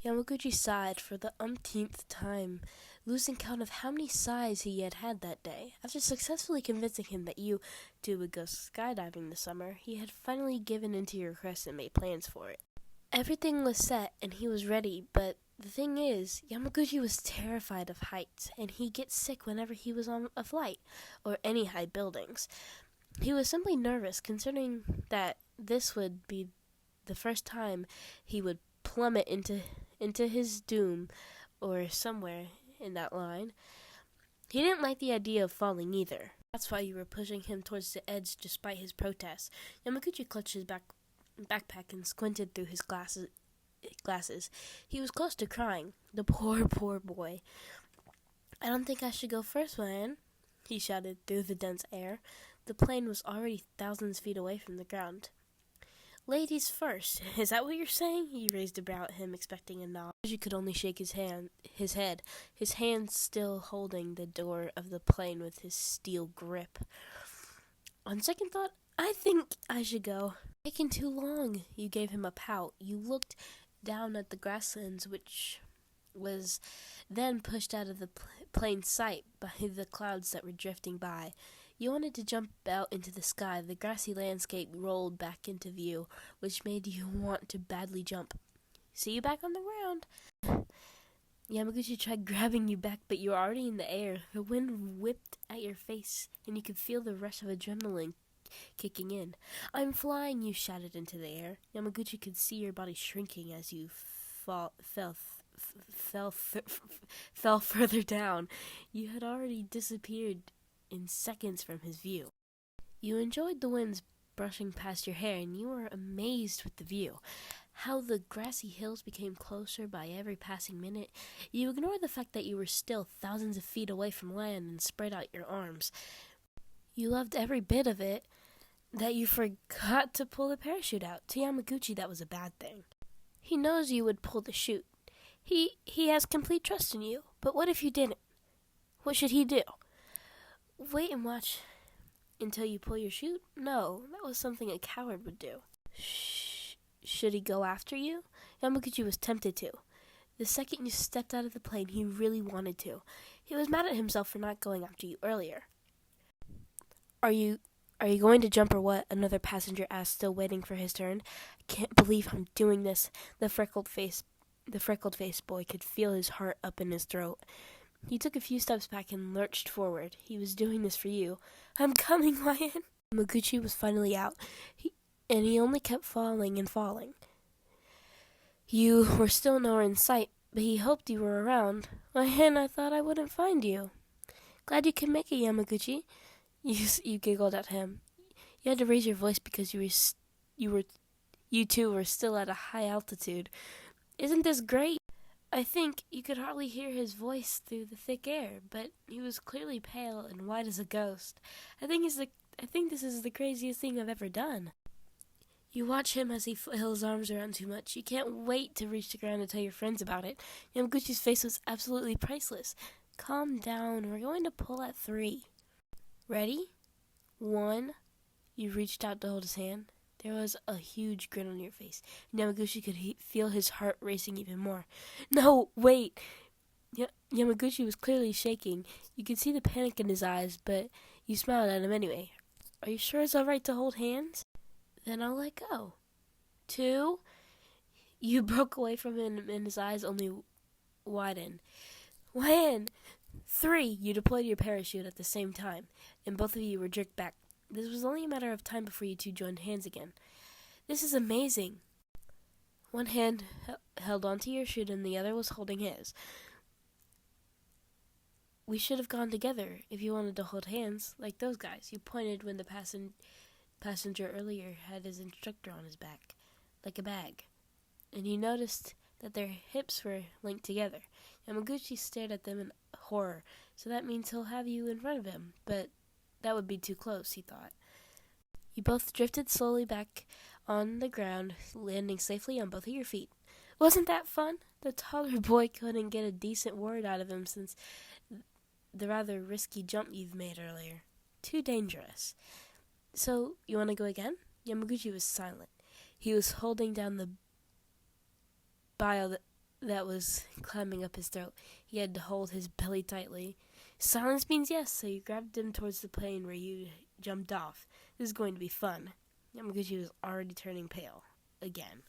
Yamaguchi sighed for the umpteenth time, losing count of how many sighs he had had that day. After successfully convincing him that you two would go skydiving this summer, he had finally given in to your request and made plans for it. Everything was set and he was ready, but the thing is, Yamaguchi was terrified of heights, and he gets sick whenever he was on a flight, or any high buildings. He was simply nervous, considering that this would be the first time he would plummet into his doom, or somewhere in that line. He didn't like the idea of falling either. That's why you were pushing him towards the edge despite his protests. Yamaguchi clutched his backpack and squinted through his glasses. He was close to crying. The poor boy. "I don't think I should go first, man," he shouted through the dense air. The plane was already thousands of feet away from the ground. "Ladies first, is that what you're saying?" He raised a brow at him, expecting a nod. He could only shake his head, his hand still holding the door of the plane with his steel grip. "On second thought, I think I should go." "Taking too long." You gave him a pout. You looked down at the grasslands, which was then pushed out of the plane's sight by the clouds that were drifting by. You wanted to jump out into the sky. The grassy landscape rolled back into view, which made you want to badly jump. "See you back on the ground." Yamaguchi tried grabbing you back, but you were already in the air. The wind whipped at your face, and you could feel the rush of adrenaline kicking in. "I'm flying," you shouted into the air. Yamaguchi could see your body shrinking as you fell further down. You had already disappeared in seconds from his view. You enjoyed the winds brushing past your hair, and you were amazed with the view. How the grassy hills became closer by every passing minute. You ignored the fact that you were still thousands of feet away from land and spread out your arms. You loved every bit of it, that you forgot to pull the parachute out. To Yamaguchi, that was a bad thing. He knows you would pull the chute. He has complete trust in you. But what if you didn't? What should he do? Wait and watch until you pull your chute? No, that was something a coward would do. Should he go after you? Yamaguchi was tempted to. The second you stepped out of the plane, he really wanted to. He was mad at himself for not going after you earlier. Are you going to jump or what?" Another passenger asked, still waiting for his turn. "I can't believe I'm doing this." The freckled-faced boy could feel his heart up in his throat. He took a few steps back and lurched forward. He was doing this for you. "I'm coming, Lion." Yamaguchi was finally out, and he only kept falling and falling. You were still nowhere in sight, but he hoped you were around. "Lion, I thought I wouldn't find you." "Glad you can make it, Yamaguchi." You giggled at him. You had to raise your voice because you two were still at a high altitude. "Isn't this great?" I think you could hardly hear his voice through the thick air, but he was clearly pale and white as a ghost. I think this is the craziest thing I've ever done." You watch him as he flails his arms around too much. You can't wait to reach the ground and tell your friends about it. Yamaguchi's face was absolutely priceless. "Calm down. We're going to pull at 3. Ready? 1. You reached out to hold his hand. There was a huge grin on your face. Yamaguchi could feel his heart racing even more. "No, wait!" Yamaguchi was clearly shaking. You could see the panic in his eyes, but you smiled at him anyway. "Are you sure it's all right to hold hands?" "Then I'll let go." 2. You broke away from him, and his eyes only widened. "Land!" 3. You deployed your parachute at the same time, and both of you were jerked back. This was only a matter of time before you two joined hands again. "This is amazing." One hand held onto your chute and the other was holding his. "We should have gone together if you wanted to hold hands, like those guys." You pointed when the passenger earlier had his instructor on his back, like a bag. And you noticed that their hips were linked together. Yamaguchi stared at them in horror. "So that means he'll have you in front of him, but that would be too close," he thought. You both drifted slowly back on the ground, landing safely on both of your feet. "Wasn't that fun?" The taller boy couldn't get a decent word out of him since the rather risky jump you've made earlier. "Too dangerous." "So, you want to go again?" Yamaguchi was silent. He was holding down the bile that was climbing up his throat. He had to hold his belly tightly. Silence means yes, so you grabbed him towards the plane where you jumped off. This is going to be fun. Yamaguchi was already turning pale. Again.